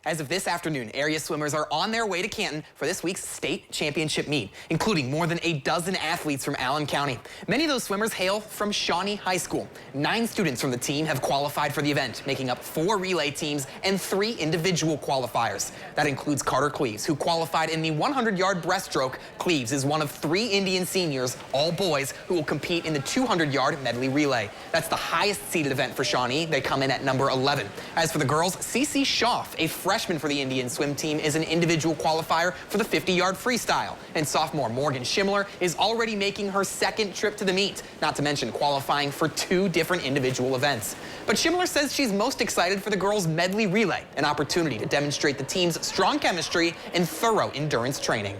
As of this afternoon, area swimmers are on their way to Canton for this week's state championship meet, including more than a dozen athletes from Allen County. Many of those swimmers hail from Shawnee High School. 9 students from the team have qualified for the event, making up 4 relay teams and 3 individual qualifiers. That includes Carter Cleves, who qualified in the 100-yard breaststroke. Cleves is one of 3 Indian seniors, all boys, who will compete in the 200-yard medley relay. That's the highest seeded event for Shawnee. They come in at number 11. As for the girls, Cece Schaff, a freshman for the Indian swim team, is an individual qualifier for the 50-yard freestyle. And sophomore Morgan Schimler is already making her 2nd trip to the meet, not to mention qualifying for 2 different individual events. But Schimler says she's most excited for the girls' medley relay, an opportunity to demonstrate the team's strong chemistry and thorough endurance training.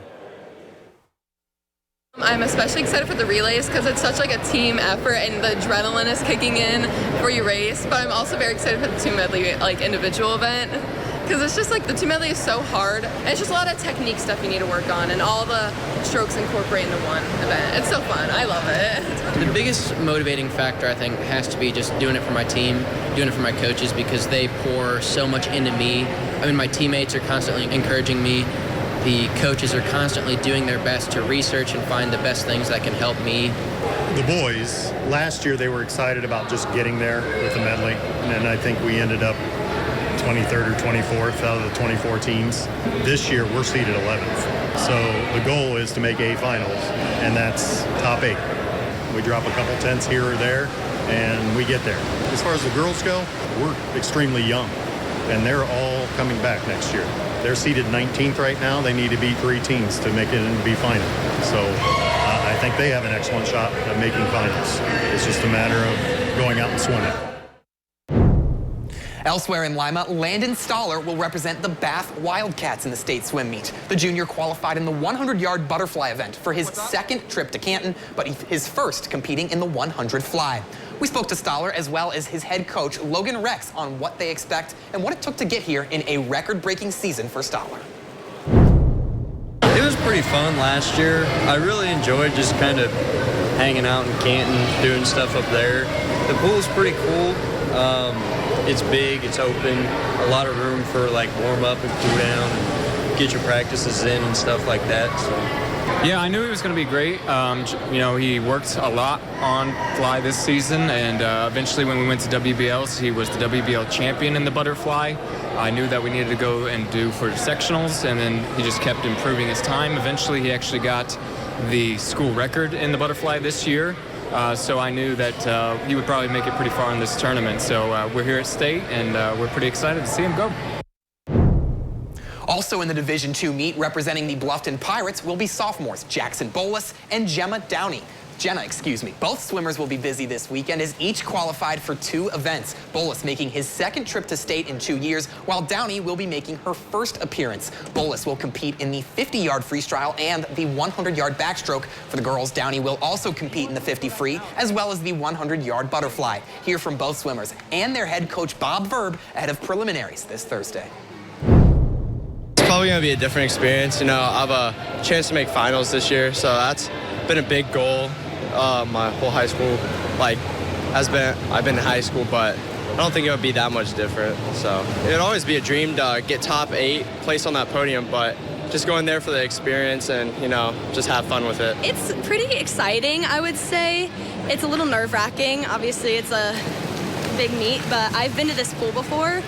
I'm especially excited for the relays because it's such like a team effort and the adrenaline is kicking in before you race. But I'm also very excited for the 2 medley individual event because it's just like the 2 medley is so hard. And it's just a lot of technique stuff you need to work on and all the strokes incorporate into one event. It's so fun. I love it. The biggest motivating factor I think has to be just doing it for my team, doing it for my coaches because they pour so much into me. I mean, my teammates are constantly encouraging me. The coaches are constantly doing their best to research and find the best things that can help me. The boys, last year they were excited about just getting there with the medley, and I think we ended up 23rd or 24th out of the 24 teams. This year we're seeded 11th. So the goal is to make A finals, and that's top 8. We drop a couple tenths here or there, and we get there. As far as the girls go, we're extremely young, and they're all coming back next year. They're seeded 19th right now. They need to beat 3 teams to make it into B final. So I think they have an excellent shot at making finals. It's just a matter of going out and swimming. Elsewhere in Lima, Landon Stoller will represent the Bath Wildcats in the state swim meet. The junior qualified in the 100-yard butterfly event for his 2nd trip to Canton, but his first competing in the 100 fly. We spoke to Stoller as well as his head coach, Logan Rex, on what they expect and what it took to get here in a record-breaking season for Stoller. It was pretty fun last year. I really enjoyed just kind of hanging out in Canton, doing stuff up there. The pool's pretty cool. It's big, it's open, a lot of room for like warm up and cool down, and get your practices in and stuff like that. So. Yeah, I knew he was going to be great. You know, he worked a lot on fly this season, and eventually when we went to WBLs, he was the WBL champion in the butterfly. I knew that we needed to go and do for sectionals, and then he just kept improving his time. Eventually, he actually got the school record in the butterfly this year. So I knew that he would probably make it pretty far in this tournament. So we're here at state, and we're pretty excited to see him go. Also in the Division II meet, representing the Bluffton Pirates will be sophomores Jackson Bolus and Jenna Downey. Both swimmers will be busy this weekend as each qualified for 2 events. Bolus making his 2nd trip to state in 2 years, while Downey will be making her 1st appearance. Bolus will compete in the 50-yard freestyle and the 100-yard backstroke. For the girls, Downey will also compete in the 50 free, as well as the 100-yard butterfly. Hear from both swimmers and their head coach, Bob Verb, ahead of preliminaries this Thursday. It's probably going to be a different experience. You know, I have a chance to make finals this year, so that's been a big goal. My whole high school, I've been in high school, but I don't think it would be that much different. So it'd always be a dream to get top 8, place on that podium, but just going there for the experience and, you know, just have fun with it. It's pretty exciting, I would say. It's a little nerve-wracking. Obviously, it's a big meet, but I've been to this pool before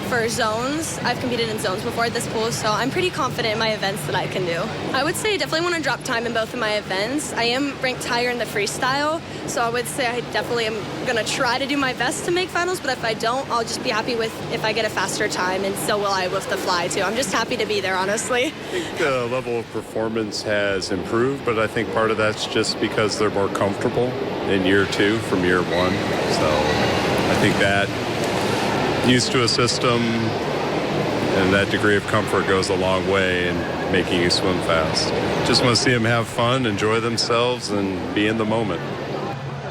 for zones. I've competed in zones before at this pool, so I'm pretty confident in my events that I can do. I would say I definitely want to drop time in both of my events. I am ranked higher in the freestyle, so I would say I definitely am going to try to do my best to make finals, but if I don't, I'll just be happy with if I get a faster time, and so will I with the fly, too. I'm just happy to be there, honestly. I think the level of performance has improved, but I think part of that's just because they're more comfortable in year 2 from year 1. So I think that used to a system and that degree of comfort goes a long way in making you swim fast. Just want to see them have fun, enjoy themselves, and be in the moment.